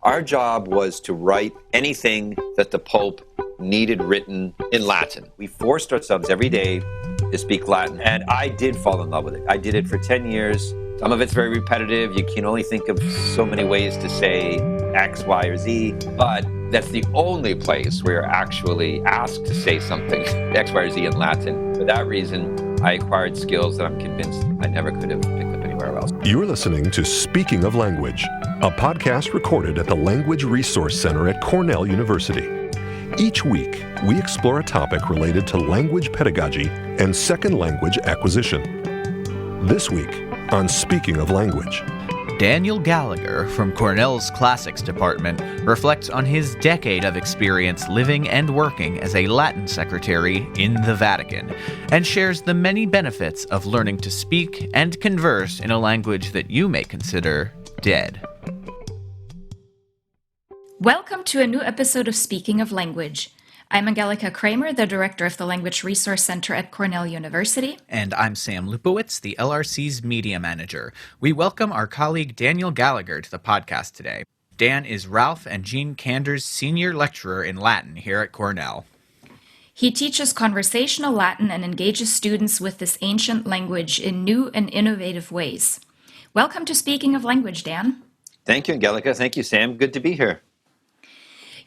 Our job was to write anything that the Pope needed written in Latin. We forced ourselves every day to speak Latin, and I did fall in love with it. I did it for 10 years. Some of it's very repetitive. You can only think of so many ways to say X, Y, or Z, but that's the only place where you're actually asked to say something X, Y, or Z in Latin. For that reason, I acquired skills that I'm convinced I never could have picked up anywhere else. You're listening to Speaking of Language, a podcast recorded at the Language Resource Center at Cornell University. Each week, we explore a topic related to language pedagogy and second language acquisition. This week on Speaking of Language, Daniel Gallagher from Cornell's Classics Department reflects on his decade of experience living and working as a Latin secretary in the Vatican, and shares the many benefits of learning to speak and converse in a language that you may consider dead. Welcome to a new episode of Speaking of Language. I'm Angelica Kramer, the director of the Language Resource Center at Cornell University. And I'm Sam Lupowitz, the LRC's media manager. We welcome our colleague Daniel Gallagher to the podcast today. Dan is Ralph and Jean Kander's senior lecturer in Latin here at Cornell. He teaches conversational Latin and engages students with this ancient language in new and innovative ways. Welcome to Speaking of Language, Dan. Thank you, Angelica. Thank you, Sam. Good to be here.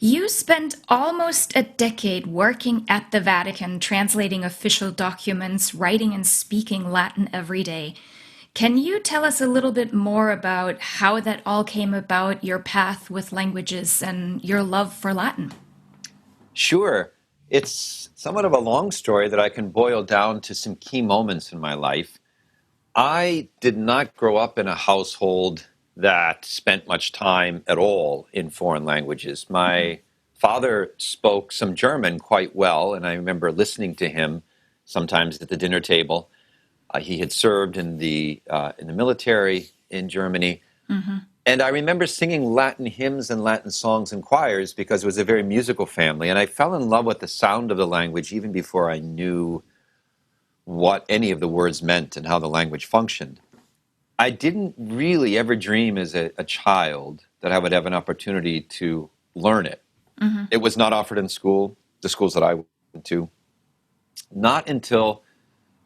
You spent almost a decade working at the Vatican, translating official documents, writing and speaking Latin every day. Can you tell us a little bit more about how that all came about, your path with languages and your love for Latin? Sure. It's somewhat of a long story that I can boil down to some key moments in my life. I did not grow up in a household that spent much time at all in foreign languages. My father spoke some German quite well, and I remember listening to him sometimes at the dinner table. He had served in the military in Germany. Mm-hmm. And I remember singing Latin hymns and Latin songs in choirs because it was a very musical family. And I fell in love with the sound of the language even before I knew what any of the words meant and how the language functioned. I didn't really ever dream as a child that I would have an opportunity to learn it. Mm-hmm. It was not offered in school, the schools that I went to. Not until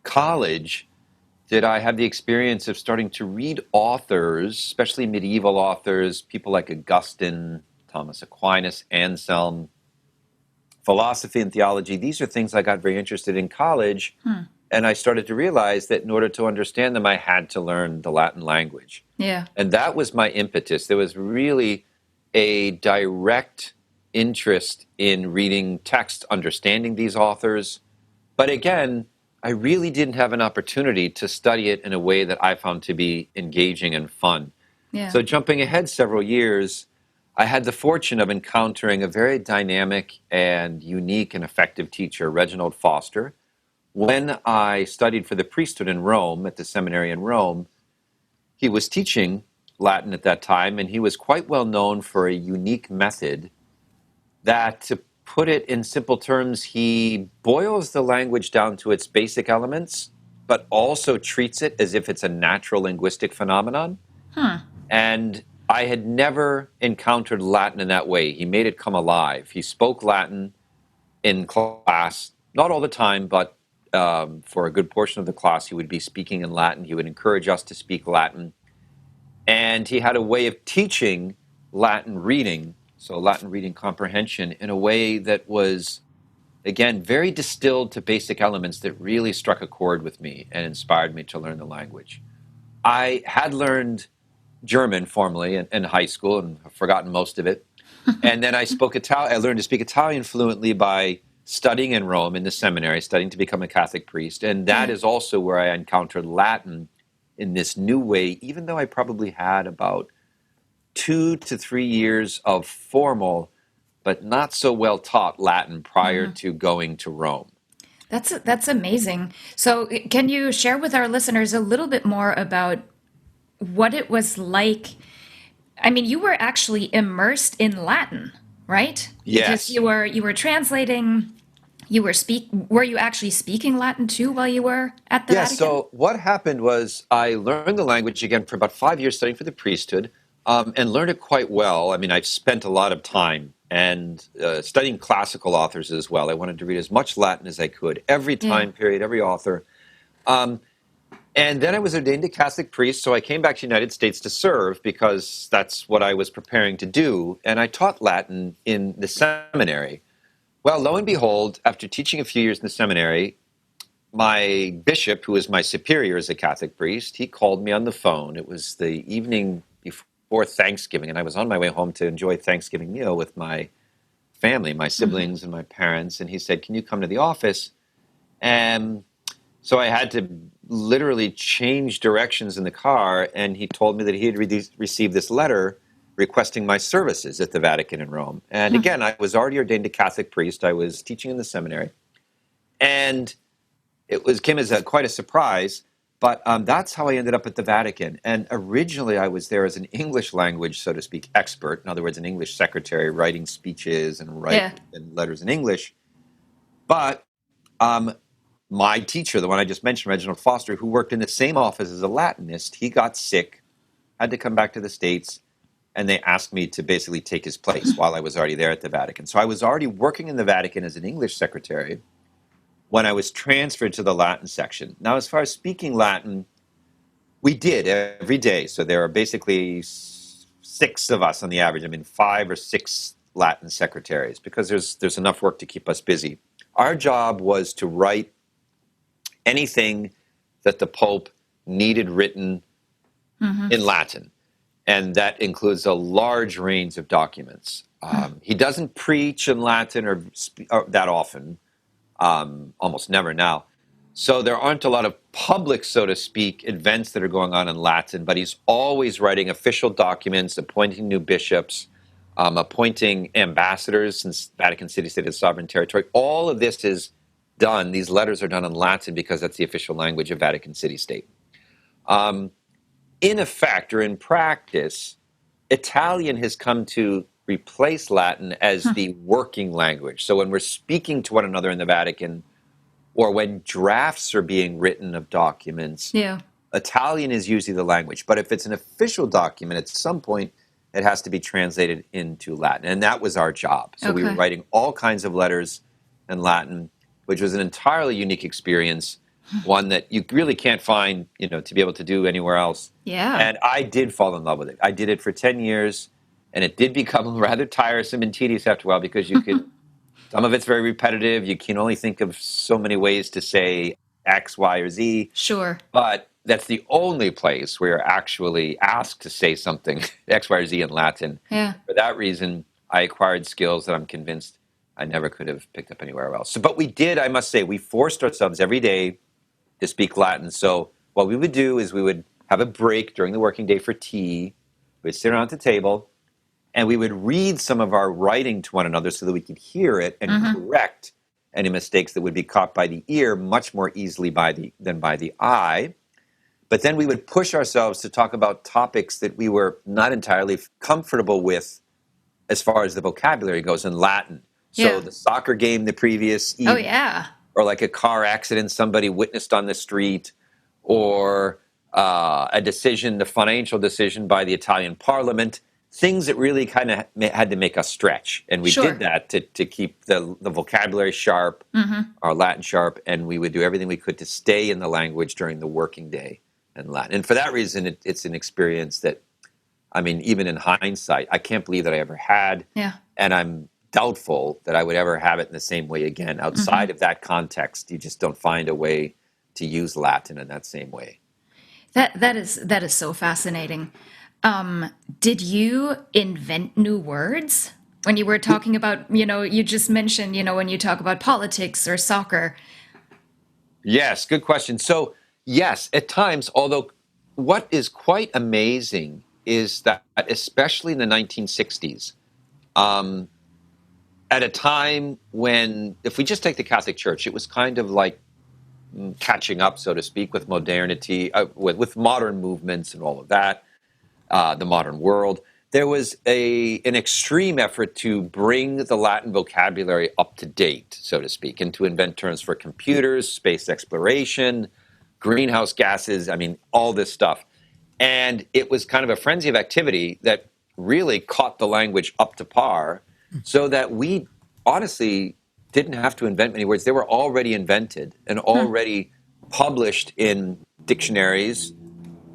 college did I have the experience of starting to read authors, especially medieval authors, people like Augustine, Thomas Aquinas, Anselm, philosophy and theology. These are things I got very interested in college. And I started to realize that in order to understand them, I had to learn the Latin language. Yeah. And that was my impetus. There was really a direct interest in reading text, understanding these authors. But again, I really didn't have an opportunity to study it in a way that I found to be engaging and fun. Yeah. So jumping ahead several years, I had the fortune of encountering a very dynamic and unique and effective teacher, Reginald Foster. When I studied for the priesthood in Rome, at the seminary in Rome, he was teaching Latin at that time, and he was quite well known for a unique method that, to put it in simple terms, he boils the language down to its basic elements, but also treats it as if it's a natural linguistic phenomenon. And I had never encountered Latin in that way. He made it come alive. He spoke Latin in class, not all the time, but for a good portion of the class, he would be speaking in Latin. He would encourage us to speak Latin. And he had a way of teaching Latin reading, so Latin reading comprehension, in a way that was, again, very distilled to basic elements that really struck a chord with me and inspired me to learn the language. I had learned German formally in high school and have forgotten most of it. And then I learned to speak Italian fluently by studying in Rome in the seminary, studying to become a Catholic priest. And that is also where I encountered Latin in this new way, even though I probably had about 2 to 3 years of formal, but not so well taught Latin prior to going to Rome. That's amazing. So can you share with our listeners a little bit more about what it was like? I mean, you were actually immersed in Latin, right? Yes. Because you were translating. Were you actually speaking Latin too while you were at the Vatican? So what happened was I learned the language again for about 5 years studying for the priesthood. and learned it quite well. I mean, I've spent a lot of time and studying classical authors as well. I wanted to read as much Latin as I could, every Yeah. time period, every author. Um, and then I was ordained a Catholic priest, so I came back to the United States to serve because that's what I was preparing to do. And I taught Latin in the seminary. Well, lo and behold, after teaching a few years in the seminary, my bishop, who was my superior as a Catholic priest, he called me on the phone. It was the evening before Thanksgiving, and I was on my way home to enjoy Thanksgiving meal with my family, my siblings and my parents. And he said, "Can you come to the office?" And so I had to literally change directions in the car, and he told me that he had received this letter requesting my services at the Vatican in Rome. And again, I was already ordained a Catholic priest. I was teaching in the seminary. And came as quite a surprise, but that's how I ended up at the Vatican. And originally, I was there as an English language, so to speak, expert. In other words, an English secretary, writing speeches and Yeah. writing letters in English. But my teacher, the one I just mentioned, Reginald Foster, who worked in the same office as a Latinist, he got sick, had to come back to the States, and they asked me to basically take his place while I was already there at the Vatican. So I was already working in the Vatican as an English secretary when I was transferred to the Latin section. Now, as far as speaking Latin, we did every day. So there are basically six of us on the average. I mean, 5 or 6 Latin secretaries, because there's enough work to keep us busy. Our job was to write anything that the Pope needed written in Latin. And that includes a large range of documents. He doesn't preach in Latin or that often. Almost never now. So there aren't a lot of public, so to speak, events that are going on in Latin, but he's always writing official documents, appointing new bishops, appointing ambassadors, since Vatican City State is sovereign territory. All of this is done. These letters are done in Latin because that's the official language of Vatican City State. In effect, or in practice, Italian has come to replace Latin as the working language. So when we're speaking to one another in the Vatican, or when drafts are being written of documents, Yeah. Italian is usually the language. But if it's an official document, at some point, it has to be translated into Latin. And that was our job. So we were Okay. writing all kinds of letters in Latin, which was an entirely unique experience, one that you really can't find, to be able to do anywhere else. Yeah. And I did fall in love with it. I did it for 10 years, and it did become rather tiresome and tedious after a while because some of it's very repetitive. You can only think of so many ways to say X, Y, or Z. Sure. But that's the only place where you're actually asked to say something, X, Y, or Z in Latin. Yeah. For that reason, I acquired skills that I'm convinced I never could have picked up anywhere else. But we did, I must say, we forced ourselves every day to speak Latin. So what we would do is we would have a break during the working day for tea. We'd sit around the table, and we would read some of our writing to one another so that we could hear it and correct any mistakes that would be caught by the ear much more easily than by the eye. But then we would push ourselves to talk about topics that we were not entirely comfortable with as far as the vocabulary goes in Latin. So Yeah. the soccer game the previous Oh, evening, yeah. or like a car accident somebody witnessed on the street, or the financial decision by the Italian parliament, things that really kind of had to make us stretch. And we Sure. did that to keep the vocabulary sharp, our Latin sharp, and we would do everything we could to stay in the language during the working day in Latin. And for that reason, it's an experience that, I mean, even in hindsight, I can't believe that I ever had. Yeah. And I'm doubtful that I would ever have it in the same way again. Outside of that context, you just don't find a way to use Latin in that same way. That is so fascinating. Did you invent new words when you were talking about, you just mentioned, when you talk about politics or soccer? Yes, good question. So, yes, at times, although what is quite amazing is that, especially in the 1960s, at a time when, if we just take the Catholic Church, it was kind of like catching up, so to speak, with modernity, with modern movements and all of that, the modern world. There was an extreme effort to bring the Latin vocabulary up to date, so to speak, and to invent terms for computers, space exploration, greenhouse gases, I mean, all this stuff. And it was kind of a frenzy of activity that really caught the language up to par, so that we honestly didn't have to invent many words. They were already invented and already published in dictionaries.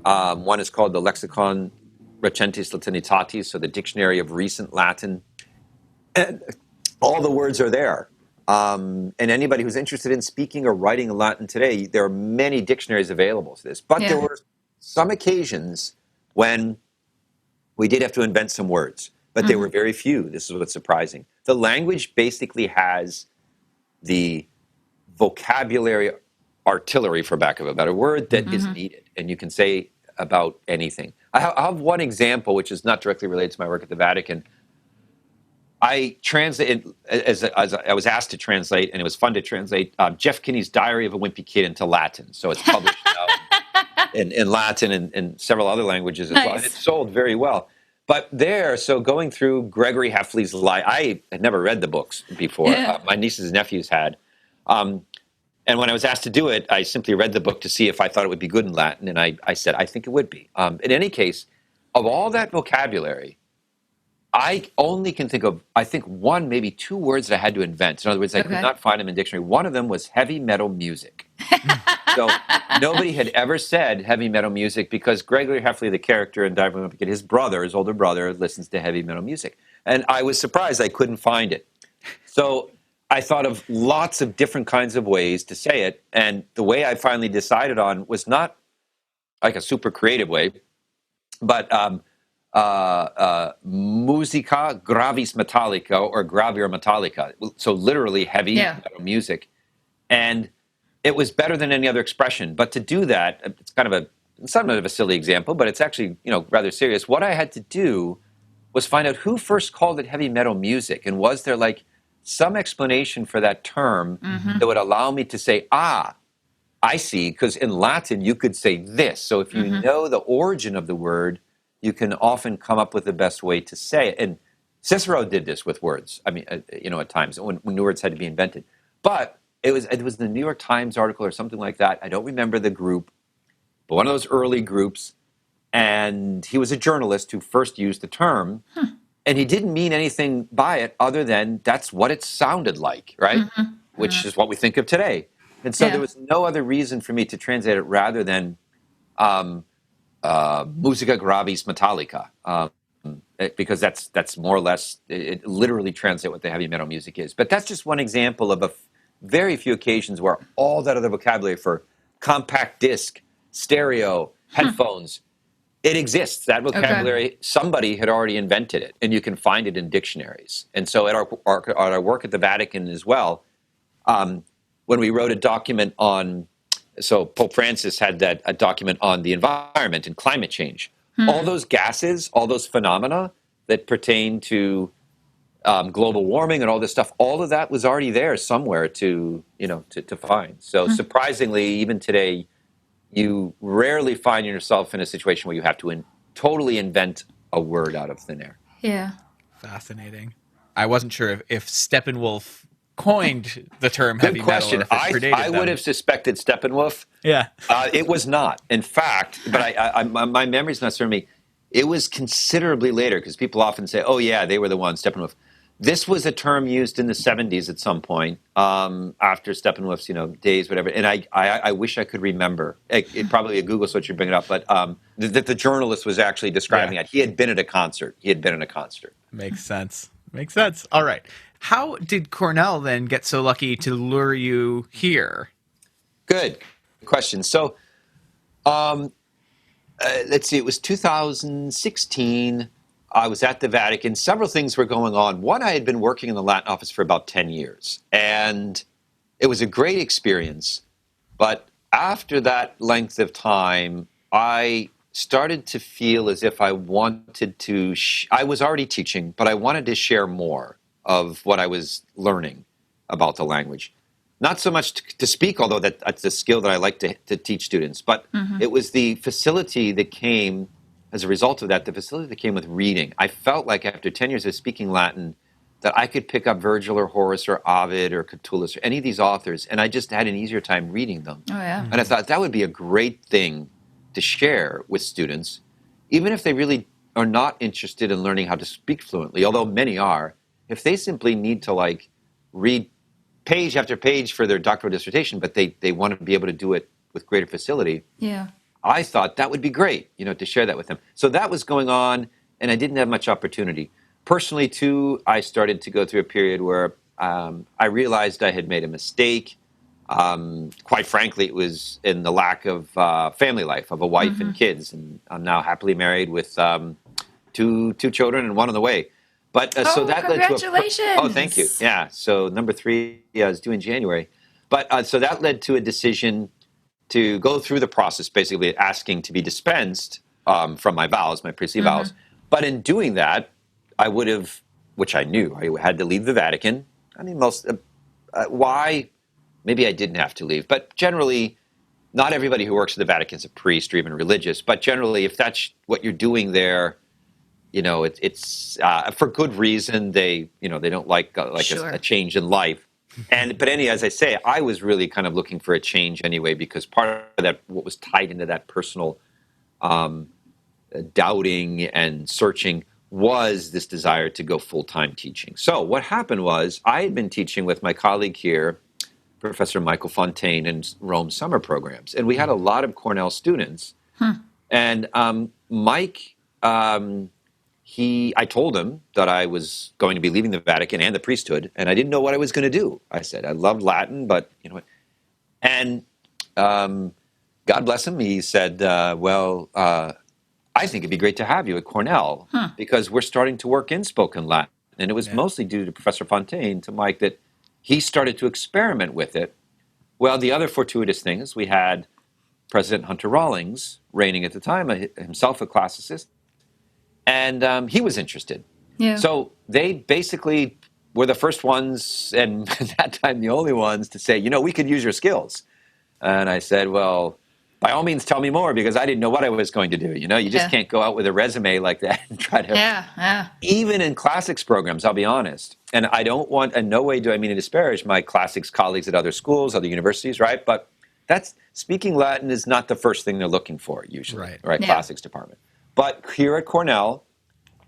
One is called the Lexicon Recentis Latinitatis, so the Dictionary of Recent Latin. And all the words are there. And anybody who's interested in speaking or writing in Latin today, there are many dictionaries available to this. But there were some occasions when we did have to invent some words, but there were very few. This is what's surprising. The language basically has the vocabulary artillery, for lack of a better word, that is needed. And you can say about anything. I have one example, which is not directly related to my work at the Vatican. I translated, as I was asked to translate, and it was fun to translate, Jeff Kinney's Diary of a Wimpy Kid into Latin. So it's published now in Latin and several other languages as well. And it sold very well. But so going through Gregory Heffley's life, I had never read the books before. My nieces and nephews had. And when I was asked to do it, I simply read the book to see if I thought it would be good in Latin. And I said, I think it would be. In any case, of all that vocabulary, I only can think of, I think, one, maybe two words that I had to invent. In other words, I could not find them in dictionary. One of them was heavy metal music. So nobody had ever said heavy metal music because Gregory Heffley, the character in Diary of a Wimpy Kid, his older brother, listens to heavy metal music. And I was surprised I couldn't find it. So I thought of lots of different kinds of ways to say it. And the way I finally decided on was not like a super creative way, but musica gravis metallica or gravia metallica. So literally heavy metal music. And it was better than any other expression. But to do that, it's kind of somewhat of a silly example, but it's actually, rather serious. What I had to do was find out who first called it heavy metal music. And was there like some explanation for that term that would allow me to say, I see, because in Latin you could say this. So if you know the origin of the word, you can often come up with the best way to say it. And Cicero did this with words. I mean, at times when new words had to be invented. But it was the New York Times article or something like that. I don't remember the group, but one of those early groups. And he was a journalist who first used the term. And he didn't mean anything by it other than that's what it sounded like, right? Which is what we think of today. And so there was no other reason for me to translate it rather than musica gravis metallica, because that's more or less, it literally translates what the heavy metal music is. But that's just one example of very few occasions where all that other vocabulary for compact disc, stereo, headphones, it exists. That vocabulary, somebody had already invented it, and you can find it in dictionaries. And so at our work at the Vatican as well, when we wrote a document on, so Pope Francis had a document on the environment and climate change. All those gases, all those phenomena that pertain to global warming and all this stuff, all of that was already there somewhere to find. So surprisingly, even today, you rarely find yourself in a situation where you have to totally invent a word out of thin air. Yeah. Fascinating. I wasn't sure if Steppenwolf coined the term Good heavy question. metal or if it predated I would have suspected Steppenwolf. Yeah. It was not. In fact, but my memory's not serving me. It was considerably later because people often say, oh, yeah, they were the ones, Steppenwolf. This was a term used in the 70s at some point, after Steppenwolf's, days, whatever. And I wish I could remember. It probably a Google search would bring it up, but the journalist was actually describing it. He had been at a concert. Makes sense. All right. How did Cornell then get so lucky to lure you here? Good question. So, let's see. It was 2016. I was at the Vatican. Several things were going on. One, I had been working in the Latin office for about 10 years, and it was a great experience. But after that length of time, I started to feel as if I wanted to, I was already teaching, but I wanted to share more of what I was learning about the language. Not so much to speak, although that's a skill that I like to teach students, but it was the facility that came as a result of that, the facility that came with reading. I felt like after 10 years of speaking Latin that I could pick up Virgil or Horace or Ovid or Catullus or any of these authors, and I just had an easier time reading them. Oh, yeah. And I thought that would be a great thing to share with students, even if they really are not interested in learning how to speak fluently, although many are, if they simply need to like read page after page for their doctoral dissertation, but they want to be able to do it with greater facility. Yeah. I thought that would be great, to share that with them. So that was going on, and I didn't have much opportunity. Personally, too, I started to go through a period where I realized I had made a mistake. Quite frankly, it was in the lack of family life, of a wife and kids. And I'm now happily married with two children and one on the way. But so that led to congratulations! Thank you. Yeah. So number 3 is due in January. But so that led to a decision to go through the process, basically asking to be dispensed from my vows, my priestly vows. But in doing that, I would have, which I knew, I had to leave the Vatican. I mean, why? Maybe I didn't have to leave. But generally, not everybody who works at the Vatican is a priest or even religious. But generally, if that's what you're doing there, it's for good reason. They don't like a change in life. But as I say, I was really kind of looking for a change anyway, because part of that, what was tied into that personal doubting and searching, was this desire to go full-time teaching. So what happened was, I had been teaching with my colleague here, Professor Michael Fontaine, in Rome summer programs, and we had a lot of Cornell students. And Mike, I told him that I was going to be leaving the Vatican and the priesthood, and I didn't know what I was going to do. I said I loved Latin, but and God bless him, he said, I think it'd be great to have you at Cornell because we're starting to work in spoken Latin. And it was mostly due to Professor Fontaine, to Mike, that he started to experiment with it. Well, the other fortuitous thing is we had President Hunter Rawlings reigning at the time, himself a classicist, and he was interested. Yeah. So they basically were the first ones, and at that time the only ones, to say, we could use your skills. And I said, well, by all means, tell me more, because I didn't know what I was going to do. You just can't go out with a resume like that and try to, even in classics programs, I'll be honest. And I don't want, in no way do I mean to disparage my classics colleagues at other schools, other universities, right? But speaking Latin is not the first thing they're looking for, usually, right? Yeah. Classics department. But here at Cornell,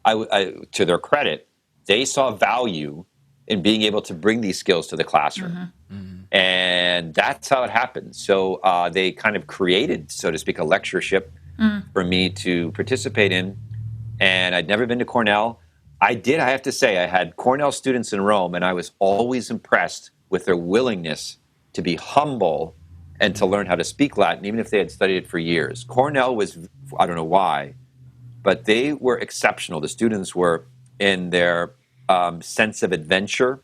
to their credit, they saw value in being able to bring these skills to the classroom. And that's how it happened. So they kind of created, so to speak, a lectureship for me to participate in. And I'd never been to Cornell. I have to say, I had Cornell students in Rome, and I was always impressed with their willingness to be humble and to learn how to speak Latin, even if they had studied it for years. Cornell was, I don't know why, but they were exceptional. The students were, in their sense of adventure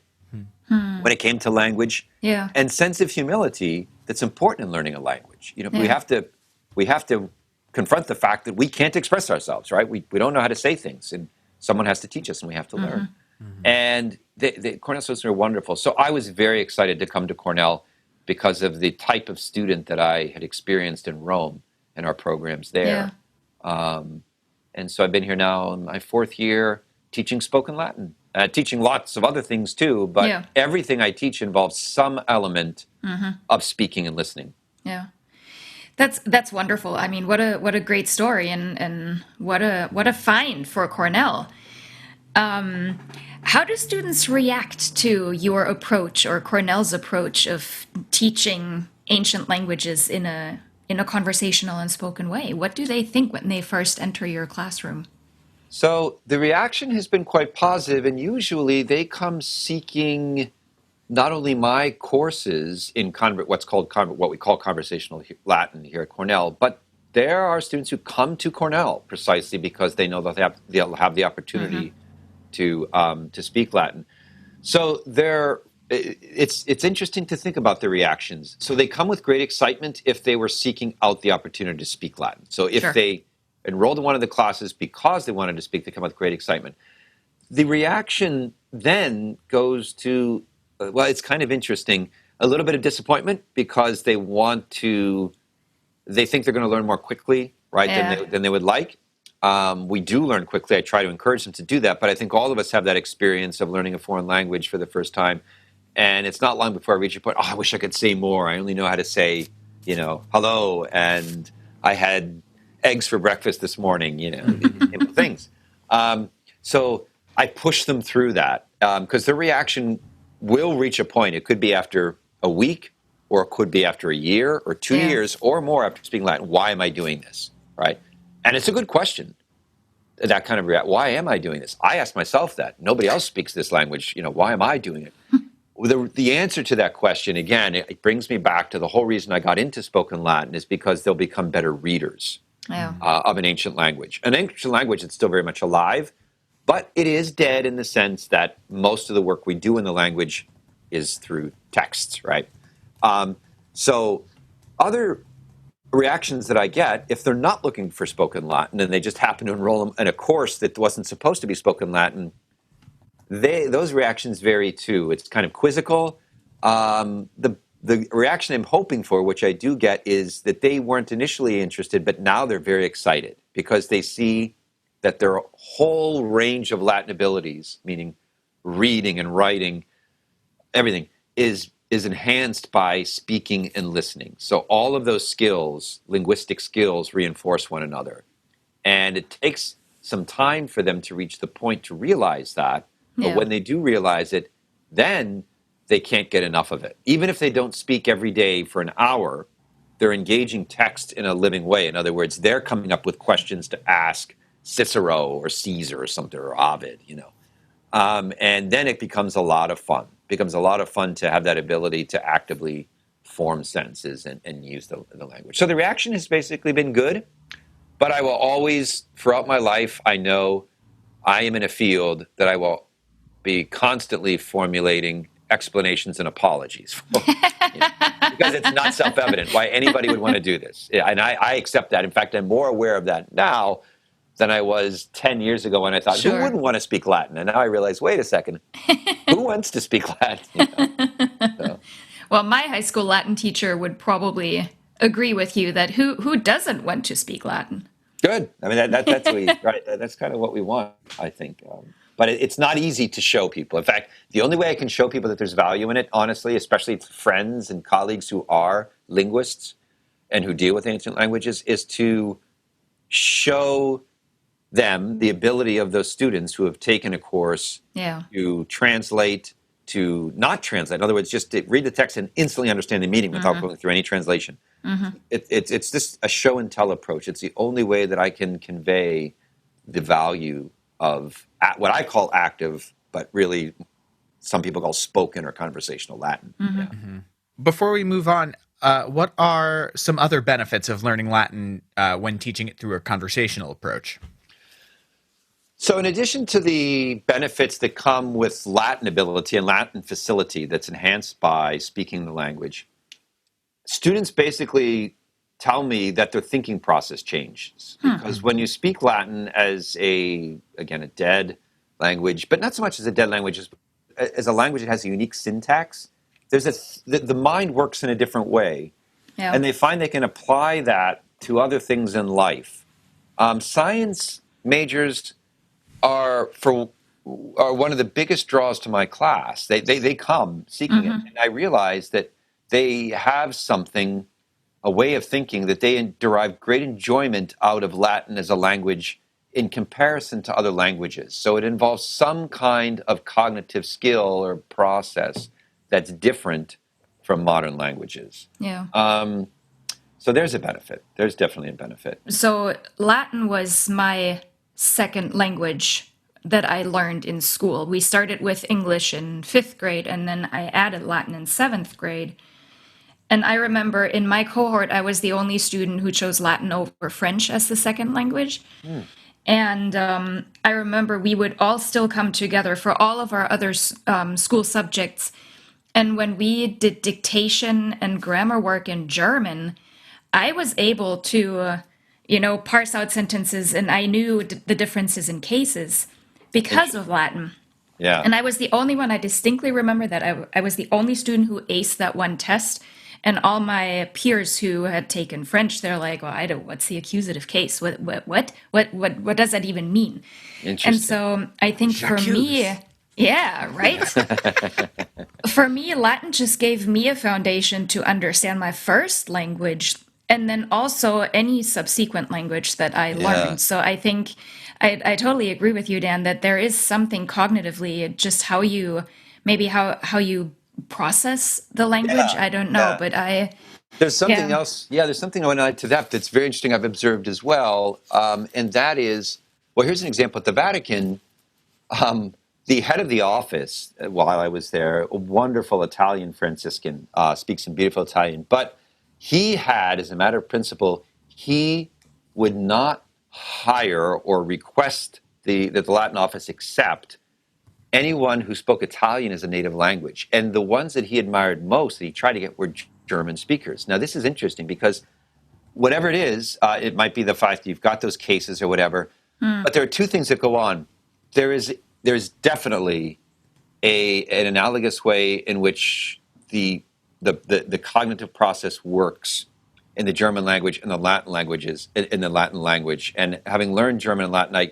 when it came to language, and sense of humility that's important in learning a language. We have to confront the fact that we can't express ourselves, right? We don't know how to say things, and someone has to teach us, and we have to learn. And the Cornell students are wonderful. So I was very excited to come to Cornell because of the type of student that I had experienced in Rome and our programs there. And so I've been here now in my 4th year teaching spoken Latin. Teaching lots of other things too, but everything I teach involves some element of speaking and listening. Yeah, that's wonderful. I mean, what a great story, and what a find for Cornell. How do students react to your approach, or Cornell's approach, of teaching ancient languages in a conversational and spoken way? What do they think when they first enter your classroom? So the reaction has been quite positive, and usually they come seeking not only my courses in what we call conversational Latin here at Cornell, but there are students who come to Cornell precisely because they know that they'll have the opportunity to speak Latin. So it's interesting to think about the reactions. So they come with great excitement if they were seeking out the opportunity to speak Latin. So if they enrolled in one of the classes because they wanted to speak, they come with great excitement. The reaction then goes to, it's kind of interesting, a little bit of disappointment, because they think they're going to learn more quickly, right, than they would like. We do learn quickly. I try to encourage them to do that, but I think all of us have that experience of learning a foreign language for the first time, and it's not long before I reach a point, I wish I could say more. I only know how to say, hello, and I had eggs for breakfast this morning, things. So I push them through that because their reaction will reach a point. It could be after a week, or it could be after a year or 2 years or more after speaking Latin. Why am I doing this? Right? And it's a good question. That kind of why am I doing this? I ask myself that. Nobody else speaks this language. Why am I doing it? The answer to that question, again, it brings me back to the whole reason I got into spoken Latin is because they'll become better readers of an ancient language. An ancient language that's still very much alive, but it is dead in the sense that most of the work we do in the language is through texts, right? So other reactions that I get, if they're not looking for spoken Latin and they just happen to enroll them in a course that wasn't supposed to be spoken Latin, those reactions vary too. It's kind of quizzical. The reaction I'm hoping for, which I do get, is that they weren't initially interested, but now they're very excited because they see that their whole range of Latin abilities, meaning reading and writing, everything, is enhanced by speaking and listening. So all of those skills, linguistic skills, reinforce one another. And it takes some time for them to reach the point to realize that. But when they do realize it, then they can't get enough of it. Even if they don't speak every day for an hour, they're engaging text in a living way. In other words, they're coming up with questions to ask Cicero or Caesar or something, or Ovid, and then it becomes a lot of fun. It becomes a lot of fun to have that ability to actively form sentences and use the language. So the reaction has basically been good, but I will always, throughout my life, I know I am in a field that I will be constantly formulating explanations and apologies for, because it's not self-evident why anybody would want to do this. And I accept that. In fact, I'm more aware of that now than I was 10 years ago when I thought, who wouldn't want to speak Latin? And now I realize, wait a second, who wants to speak Latin? So. Well, my high school Latin teacher would probably agree with you that who doesn't want to speak Latin? Good. I mean, that's right. That's kind of what we want, I think. But it's not easy to show people. In fact, the only way I can show people that there's value in it, honestly, especially to friends and colleagues who are linguists and who deal with ancient languages, is to show them the ability of those students who have taken a course to translate, to not translate. In other words, just to read the text and instantly understand the meaning without going through any translation. It's just a show and tell approach. It's the only way that I can convey the value of what I call active, but really some people call spoken or conversational Latin. Before we move on, what are some other benefits of learning Latin when teaching it through a conversational approach? So in addition to the benefits that come with Latin ability and Latin facility that's enhanced by speaking the language, students basically tell me that their thinking process changes. Because when you speak Latin as a dead language, but not so much as a dead language, as a language that has a unique syntax, the mind works in a different way. And they find they can apply that to other things in life. Science majors are one of the biggest draws to my class. They come seeking it. And I realize that they have something, a way of thinking, that they derive great enjoyment out of Latin as a language in comparison to other languages. So it involves some kind of cognitive skill or process that's different from modern languages. So there's a benefit. There's definitely a benefit. So Latin was my second language that I learned in school. We started with English in 5th grade, and then I added Latin in 7th grade. And I remember in my cohort, I was the only student who chose Latin over French as the second language. And I remember we would all still come together for all of our other school subjects. And when we did dictation and grammar work in German, I was able to, parse out sentences, and I knew the differences in cases because of Latin. And I was the only one, I distinctly remember that I was the only student who aced that one test. And all my peers who had taken French, they're like, well, what's the accusative case? What does that even mean? And so I think for me, for me, Latin just gave me a foundation to understand my first language and then also any subsequent language that I Yeah. learned. So I think I totally agree with you, Dan, that there is something cognitively, just how you maybe how you process the language. Yeah. I don't know, Yeah. but I There's something yeah. else. Yeah, there's something I want to add to that that's very interesting I've observed as well. And that is, well, here's an example. At the Vatican, um, the head of the office, while I was there, a wonderful Italian Franciscan, speaks some beautiful Italian. But he had, as a matter of principle, he would not hire or request that the Latin office accept anyone who spoke Italian as a native language. And the ones that he admired most, that he tried to get, were German speakers. Now, this is interesting because whatever it might be the fact that you've got those cases or whatever, but there are two things that go on. There is definitely an analogous way in which the cognitive process works in the German language and the Latin languages in the Latin language. And having learned German and Latin,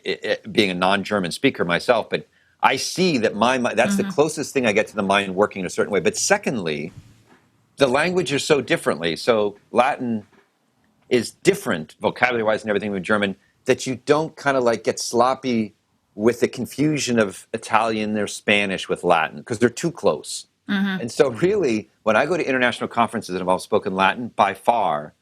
being a non-German speaker myself, but I see that that's the closest thing I get to the mind working in a certain way. But secondly, the language is so differently. So Latin is different vocabulary-wise and everything with German, that you don't kind of like get sloppy with the confusion of Italian or Spanish with Latin because they're too close. And so really, when I go to international conferences that involve spoken Latin, by far,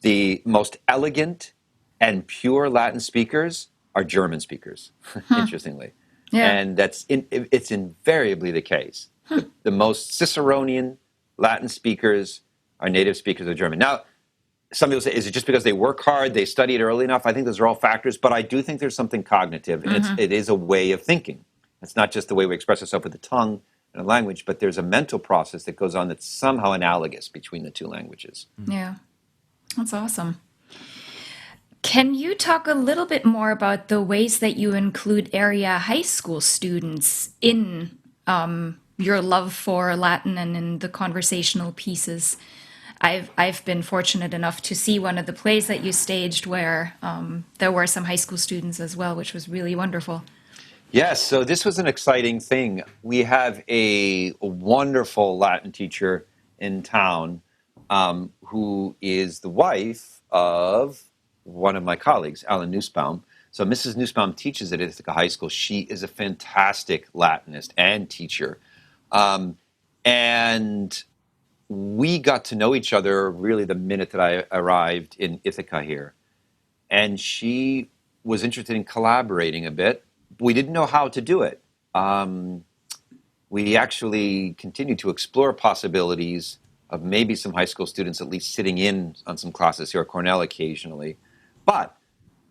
the most elegant and pure Latin speakers are German speakers, interestingly. Yeah. And it's invariably the case. The most Ciceronian Latin speakers are native speakers of German. Now, some people say, is it just because they work hard, they study it early enough? I think those are all factors, but I do think there's something cognitive, and it is a way of thinking. It's not just the way we express ourselves with the tongue and a language, but there's a mental process that goes on that's somehow analogous between the two languages. Yeah. That's awesome. Can you talk a little bit more about the ways that you include area high school students in your love for Latin and in the conversational pieces? I've been fortunate enough to see one of the plays that you staged where there were some high school students as well, which was really wonderful. Yes, so this was an exciting thing. We have a wonderful Latin teacher in town who is the wife of one of my colleagues, Alan Nussbaum. So Mrs. Nussbaum teaches at Ithaca High School. She is a fantastic Latinist and teacher. And we got to know each other really the minute that I arrived in Ithaca here. And she was interested in collaborating a bit. We didn't know how to do it. We actually continued to explore possibilities of maybe some high school students at least sitting in on some classes here at Cornell occasionally. But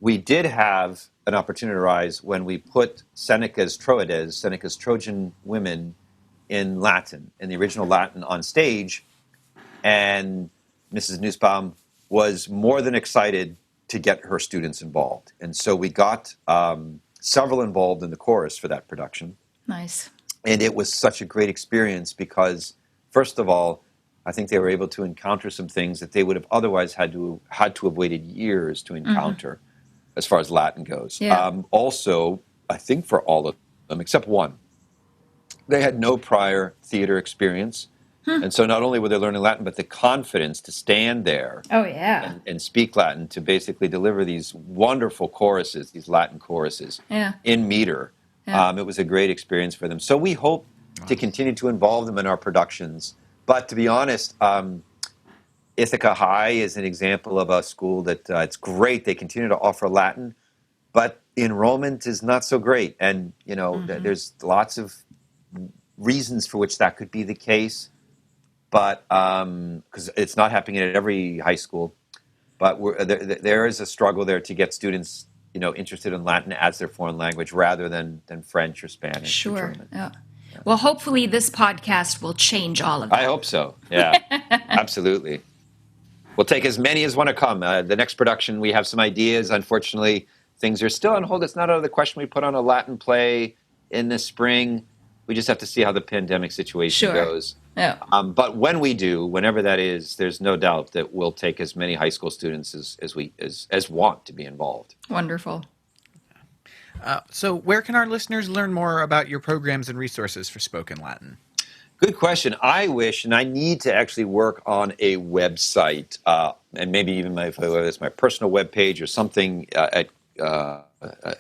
we did have an opportunity arise when we put Seneca's Trojan women in Latin, in the original Latin on stage. And Mrs. Nussbaum was more than excited to get her students involved. And so we got several involved in the chorus for that production. Nice. And it was such a great experience because, first of all, I think they were able to encounter some things that they would have otherwise had to have waited years to encounter as far as Latin goes. Yeah. Also, I think for all of them, except one, they had no prior theater experience. And so not only were they learning Latin, but the confidence to stand there Oh, yeah. and speak Latin, to basically deliver these wonderful choruses, these Latin choruses, Yeah. in meter. Yeah. It was a great experience for them. So we hope to continue to involve them in our productions. But to be honest, Ithaca High is an example of a school that it's great. They continue to offer Latin, but enrollment is not so great. And, there's lots of reasons for which that could be the case. But because it's not happening at every high school, but there is a struggle there to get students, interested in Latin as their foreign language rather than French or Spanish or Sure. German. Yeah. Well, hopefully this podcast will change all of that. I hope so. Yeah, absolutely. We'll take as many as want to come. The next production, we have some ideas. Unfortunately, things are still on hold. It's not out of the question we put on a Latin play in the spring. We just have to see how the pandemic situation goes. Yeah. But when we do, whenever that is, there's no doubt that we'll take as many high school students as want to be involved. Wonderful. So where can our listeners learn more about your programs and resources for spoken Latin? Good question. I wish, and I need to actually work on a website, and maybe even whether it's my personal webpage or something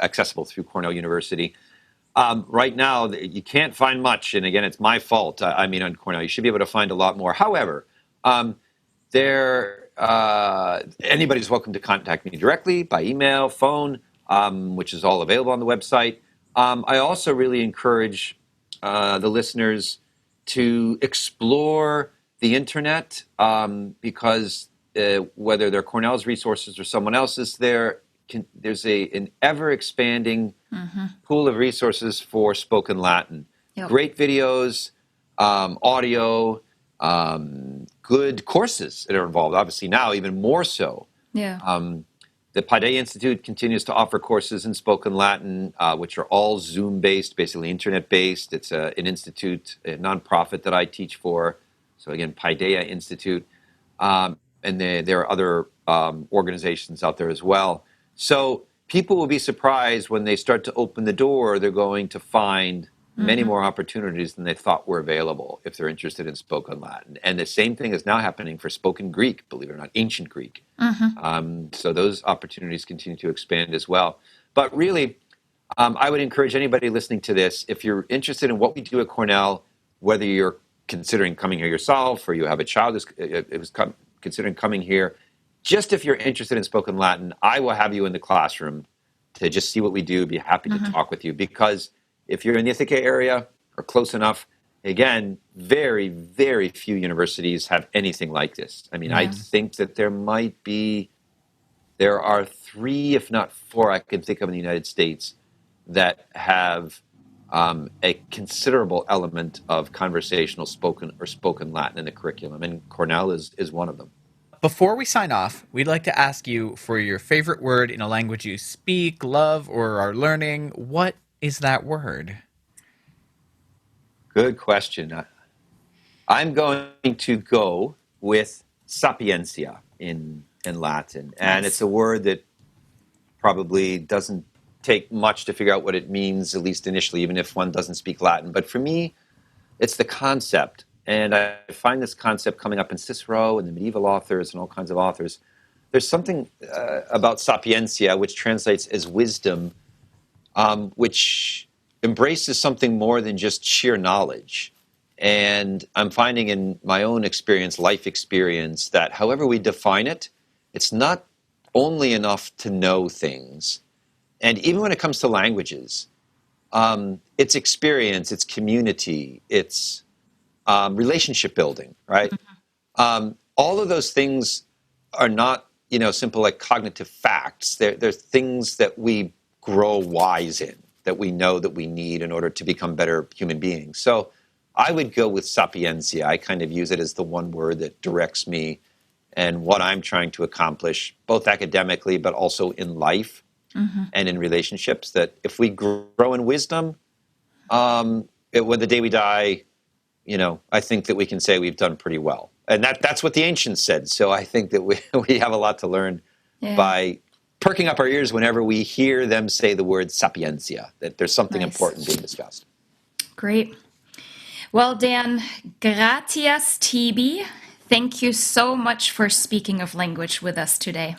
accessible through Cornell University. Right now, you can't find much, and again, it's my fault. I mean, on Cornell, you should be able to find a lot more. However, anybody's welcome to contact me directly by email, phone, which is all available on the website. I also really encourage the listeners to explore the internet, because whether they're Cornell's resources or someone else's, there's an ever-expanding pool of resources for spoken Latin. Yep. Great videos, audio, good courses that are involved, obviously now even more so. Yeah. The Paideia Institute continues to offer courses in spoken Latin, which are all Zoom-based, basically internet-based. It's an institute, a nonprofit that I teach for. So again, Paideia Institute. And there are other organizations out there as well. So people will be surprised when they start to open the door. They're going to find many more opportunities than they thought were available if they're interested in spoken Latin. And the same thing is now happening for spoken Greek, believe it or not, ancient Greek. So those opportunities continue to expand as well. But really, I would encourage anybody listening to this, if you're interested in what we do at Cornell, whether you're considering coming here yourself or you have a child who's considering coming here, just if you're interested in spoken Latin, I will have you in the classroom to just see what we do, be happy to talk with you. Because if you're in the Ithaca area or close enough, again, very, very few universities have anything like this. I mean, I think that there are 3, if not 4, I can think of in the United States that have a considerable element of conversational spoken Latin in the curriculum, and Cornell is one of them. Before we sign off, we'd like to ask you for your favorite word in a language you speak, love, or are learning. What is that word? Good question. I'm going to go with sapientia in Latin. And it's a word that probably doesn't take much to figure out what it means, at least initially, even if one doesn't speak Latin. But for me, it's the concept. And I find this concept coming up in Cicero and the medieval authors and all kinds of authors. There's something about sapientia, which translates as wisdom, which embraces something more than just sheer knowledge. And I'm finding in my own experience, life experience, that however we define it, it's not only enough to know things. And even when it comes to languages, it's experience, it's community, it's relationship building, right? All of those things are not, simple like cognitive facts. They're things that we grow wise in, that we know that we need in order to become better human beings. So I would go with sapientia. I kind of use it as the one word that directs me and what I'm trying to accomplish, both academically, but also in life and in relationships, that if we grow in wisdom, when the day we die, I think that we can say we've done pretty well. And that's what the ancients said. So I think that we have a lot to learn by perking up our ears whenever we hear them say the word sapientia, that there's something important being discussed. Great. Well, Dan, gratias tibi. Thank you so much for speaking of language with us today.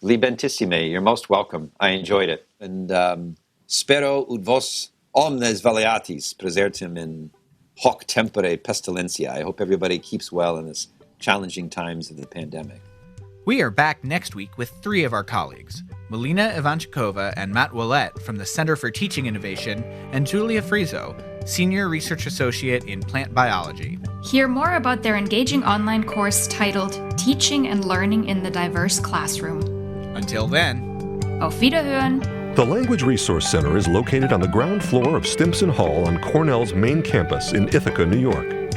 Libentissime, you're most welcome. I enjoyed it. And spero ut vos omnes valeatis praesertim in hoc tempore pestilentia. I hope everybody keeps well in this challenging times of the pandemic. We are back next week with 3 of our colleagues, Melina Ivanchikova and Matt Willett from the Center for Teaching Innovation, and Julia Frizo, Senior Research Associate in Plant Biology. Hear more about their engaging online course titled Teaching and Learning in the Diverse Classroom. Until then, Auf Wiederhören! The Language Resource Center is located on the ground floor of Stimson Hall on Cornell's main campus in Ithaca, New York.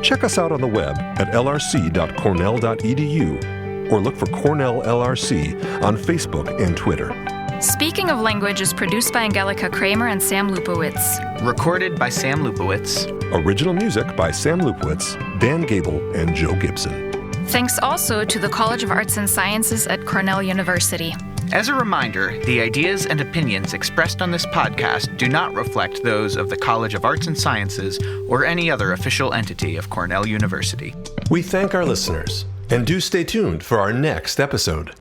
Check us out on the web at lrc.cornell.edu or look for Cornell LRC on Facebook and Twitter. Speaking of Language is produced by Angelica Kramer and Sam Lupowitz. recorded by Sam Lupowitz. Original music by Sam Lupowitz, Dan Gable, and Joe Gibson. Thanks also to the College of Arts and Sciences at Cornell University. As a reminder, the ideas and opinions expressed on this podcast do not reflect those of the College of Arts and Sciences or any other official entity of Cornell University. We thank our listeners, and do stay tuned for our next episode.